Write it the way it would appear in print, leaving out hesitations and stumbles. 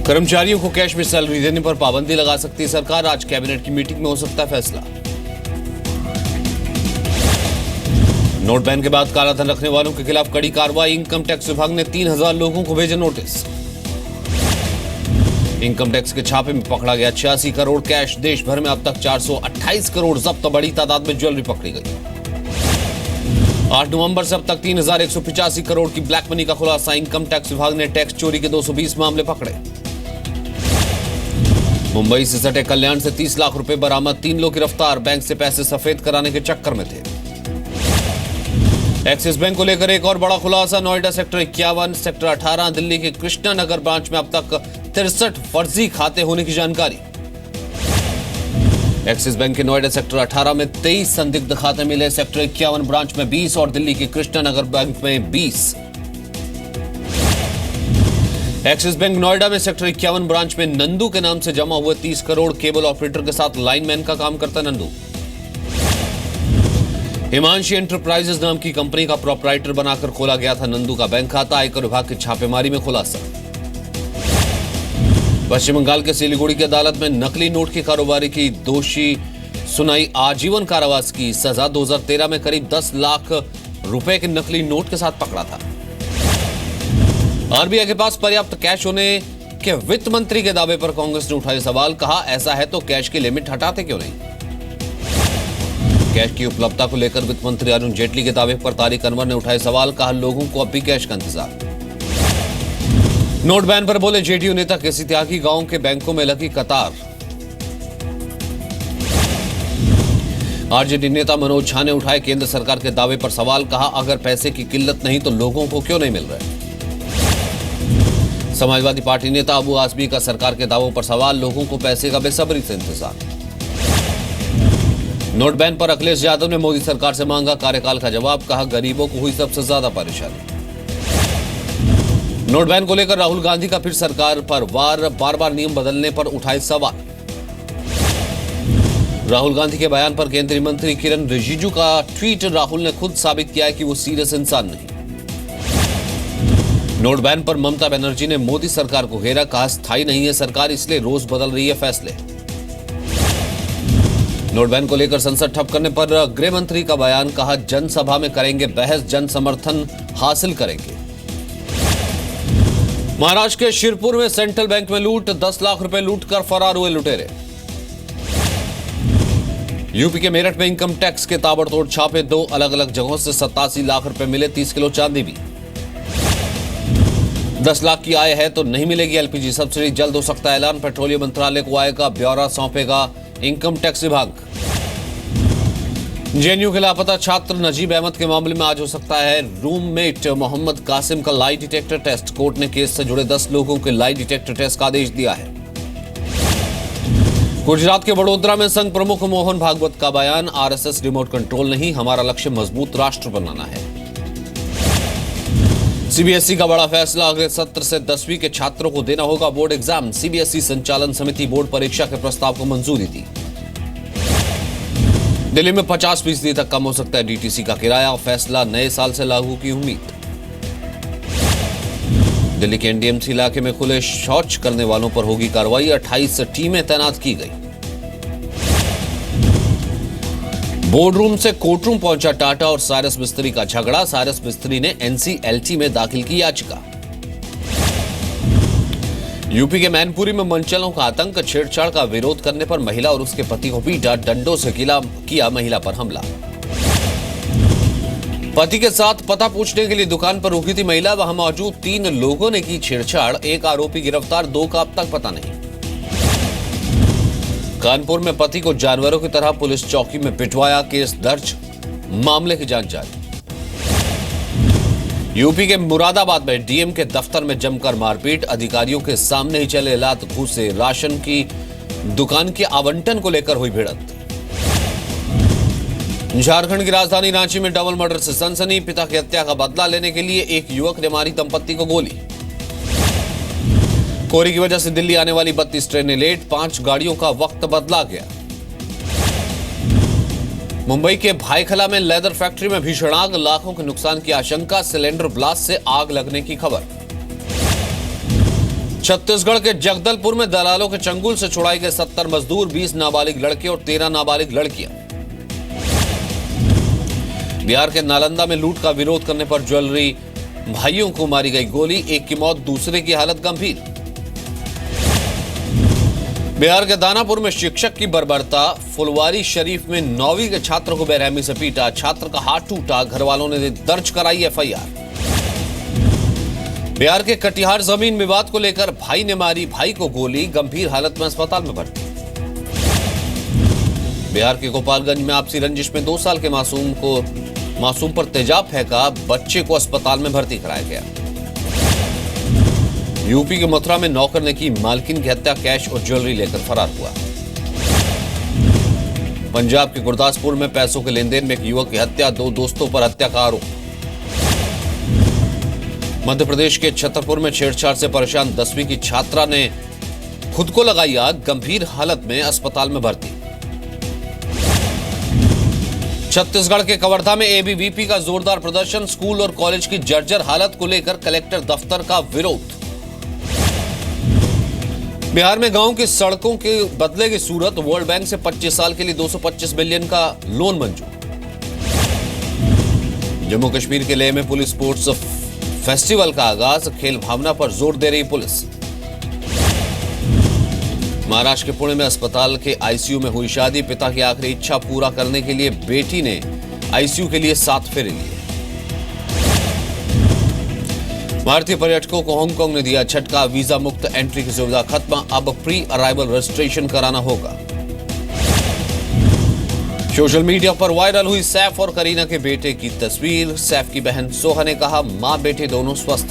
कर्मचारियों को कैश में सैलरी देने पर पाबंदी लगा सकती है सरकार। आज कैबिनेट की मीटिंग में हो सकता है फैसला। नोट बैन के बाद कालाधन रखने वालों के खिलाफ कड़ी कार्रवाई। इनकम टैक्स विभाग ने 3000 लोगों को भेजे नोटिस। इनकम टैक्स के छापे में पकड़ा गया 86 करोड़ कैश। देश भर में अब तक 428 करोड़ जब्त। बड़ी तादाद में ज्वेलरी पकड़ी गई। 8 नवंबर से अब तक 3185 करोड़ की ब्लैक मनी का खुलासा। इनकम टैक्स विभाग ने टैक्स चोरी के 220 मामले पकड़े। मुंबई से सटे कल्याण से 30 लाख रुपए बरामद। 3 लोग गिरफ्तार। बैंक से पैसे सफेद कराने के चक्कर में थे। एक्सिस बैंक को लेकर एक और बड़ा खुलासा। नोएडा सेक्टर 51, सेक्टर 18, दिल्ली के कृष्णा नगर ब्रांच में अब तक 63 फर्जी खाते होने की जानकारी। एक्सिस बैंक के नोएडा सेक्टर 18 में 23 संदिग्ध खाते मिले। सेक्टर 51 ब्रांच में 20 और दिल्ली के कृष्णा नगर बैंक में 20। एक्सिस बैंक नोएडा में सेक्टर 51 ब्रांच में नंदू के नाम से जमा हुए 30 करोड़। केबल ऑपरेटर के साथ लाइनमैन का काम करता नंदू। हिमांशी एंटरप्राइजेज नाम की कंपनी का प्रोपराइटर बनाकर खोला गया था नंदू का बैंक खाता। आयकर विभाग की छापेमारी में खुलासा। पश्चिम बंगाल के सिलीगुड़ी की अदालत में नकली नोट की कारोबारी की दोषी सुनाई आजीवन कारावास की सजा। 2013 में करीब 10 लाख रुपए के नकली नोट के साथ पकड़ा था। आरबीआई के पास पर्याप्त कैश होने के वित्त मंत्री के दावे पर कांग्रेस ने उठाए सवाल। कहा ऐसा है तो कैश की लिमिट हटाते क्यों नहीं। कैश की उपलब्धता को लेकर वित्त मंत्री अरुण जेटली के दावे पर तारिक अनवर ने उठाए सवाल। कहा लोगों को अब भी कैश का इंतजार। नोट बैन पर बोले जेडीयू नेता केसी त्यागी। गांव के बैंकों में लगी कतार। आरजेडी नेता मनोज झा ने उठाए केंद्र सरकार के दावे पर सवाल। कहा अगर पैसे की किल्लत नहीं तो लोगों को क्यों नहीं मिल रहा है। समाजवादी पार्टी नेता अबू आजमी का सरकार के दावों पर सवाल। लोगों को पैसे का बेसब्री से इंतजार। नोट बैन पर अखिलेश यादव ने मोदी सरकार से मांगा कार्यकाल का जवाब। कहा गरीबों को हुई सबसे ज्यादा परेशानी। नोट बैन को लेकर राहुल गांधी का फिर सरकार पर वार। बार बार नियम बदलने पर उठाए सवाल। राहुल गांधी के बयान पर केंद्रीय मंत्री किरण रिजिजू का ट्वीट। राहुल ने खुद साबित किया है कि वो सीरियस इंसान नहीं। नोट बैन पर ममता बनर्जी ने मोदी सरकार को घेरा। कहा स्थायी नहीं है सरकार इसलिए रोज बदल रही है फैसले। नोट बैन को लेकर संसद ठप करने पर गृह मंत्री का बयान। कहा जनसभा में करेंगे बहस, जन समर्थन हासिल करेंगे। महाराष्ट्र के शिरपुर में सेंट्रल बैंक में लूट। 10 लाख रुपए लूट कर फरार हुए लुटेरे। यूपी के मेरठ में इनकम टैक्स के ताबड़तोड़ छापे। 2 अलग अलग जगहों से 87 लाख रुपए मिले। 30 किलो चांदी भी। 10 लाख की आय है तो नहीं मिलेगी एलपीजी सब्सिडी। जल्द हो सकता है ऐलान। पेट्रोलियम मंत्रालय को आय का ब्यौरा सौंपेगा इनकम टैक्स विभाग। जेएनयू के लापता छात्र नजीब अहमद के मामले में आज हो सकता है रूममेट मोहम्मद कासिम का लाई डिटेक्टर टेस्ट। कोर्ट ने केस से जुड़े 10 लोगों के लाई डिटेक्टर टेस्ट का आदेश दिया है। गुजरात के वडोदरा में संघ प्रमुख मोहन भागवत का बयान। आरएसएस रिमोट कंट्रोल नहीं, हमारा लक्ष्य मजबूत राष्ट्र बनाना है। सीबीएसई का बड़ा फैसला। अगले सत्र से 10वीं के छात्रों को देना होगा बोर्ड एग्जाम। सीबीएसई संचालन समिति बोर्ड परीक्षा के प्रस्ताव को मंजूरी दी। दिल्ली में 50% तक कम हो सकता है डीटीसी का किराया। फैसला नए साल से लागू की उम्मीद। दिल्ली के एनडीएमसी इलाके में खुले शौच करने वालों पर होगी कार्रवाई। 28 टीमें तैनात की गई। बोर्डरूम से कोर्टरूम पहुंचा टाटा और साइरस मिस्त्री का झगड़ा। साइरस मिस्त्री ने एनसीएलटी में दाखिल की याचिका। यूपी के मैनपुरी में मनचलों का आतंक। छेड़छाड़ का विरोध करने पर महिला और उसके पति को पीटा। डंडों से किया महिला पर हमला। पति के साथ पता पूछने के लिए दुकान पर रुकी थी महिला। वहां मौजूद 3 लोगों ने की छेड़छाड़। 1 आरोपी गिरफ्तार, 2 का अब तक पता नहीं। कानपुर में पति को जानवरों की तरह पुलिस चौकी में पिटवाया। केस दर्ज, मामले की जांच जारी। यूपी के मुरादाबाद में डीएम के दफ्तर में जमकर मारपीट। अधिकारियों के सामने ही चले लात घूंसे। राशन की दुकान के आवंटन को लेकर हुई भिड़ंत। झारखंड की राजधानी रांची में डबल मर्डर से सनसनी। पिता की हत्या का बदला लेने के लिए एक युवक ने मारी दंपत्ति को गोली। कोहरे की वजह से दिल्ली आने वाली 32 ट्रेनें लेट। 5 गाड़ियों का वक्त बदला गया। मुंबई के भाईखला में लेदर फैक्ट्री में भीषण आग। लाखों के नुकसान की आशंका। सिलेंडर ब्लास्ट से आग लगने की खबर। छत्तीसगढ़ के जगदलपुर में दलालों के चंगुल से छुड़ाई गए 70 मजदूर, 20 नाबालिग लड़के और 13 नाबालिग लड़कियां। बिहार के नालंदा में लूट का विरोध करने पर ज्वेलरी भाइयों को मारी गई गोली, एक की मौत, दूसरे की हालत गंभीर। बिहार के दानापुर में शिक्षक की बर्बरता, फुलवारी शरीफ में 9वीं के छात्र को बेरहमी से पीटा, छात्र का हाथ टूटा, घर वालों ने दर्ज कराई एफआईआर। बिहार के कटिहार जमीन विवाद को लेकर भाई ने मारी भाई को गोली, गंभीर हालत में अस्पताल में भर्ती। बिहार के गोपालगंज में आपसी रंजिश में 2 साल के मासूम पर तेजाब फेंका, बच्चे को अस्पताल में भर्ती कराया गया। यूपी के मथुरा में नौकर ने की मालकिन की हत्या, कैश और ज्वेलरी लेकर फरार हुआ। पंजाब के गुरदासपुर में पैसों के लेन देन में एक युवक की हत्या, 2 दोस्तों पर हत्या का आरोप। मध्य प्रदेश के छतरपुर में छेड़छाड़ से परेशान 10वीं की छात्रा ने खुद को लगाई आग, गंभीर हालत में अस्पताल में भर्ती। छत्तीसगढ़ के कवर्धा में एबीवीपी का जोरदार प्रदर्शन, स्कूल और कॉलेज की जर्जर हालत को लेकर कलेक्टर दफ्तर का विरोध। बिहार में गांव की सड़कों के बदलेगी सूरत, वर्ल्ड बैंक से 25 साल के लिए 225 बिलियन का लोन मंजूर। जम्मू कश्मीर के लेह में पुलिस स्पोर्ट्स फेस्टिवल का आगाज, खेल भावना पर जोर दे रही पुलिस। महाराष्ट्र के पुणे में अस्पताल के आईसीयू में हुई शादी, पिता की आखिरी इच्छा पूरा करने के लिए बेटी ने आईसीयू के लिए 7 फेरे लिए। भारतीय पर्यटकों को हांगकांग ने दिया झटका, वीजा मुक्त एंट्री की सुविधा खत्म, अब प्री अराइवल रजिस्ट्रेशन कराना होगा। सोशल मीडिया पर वायरल हुई सैफ और करीना के बेटे की तस्वीर, सैफ की बहन सोहा ने कहा मां बेटे दोनों स्वस्थ।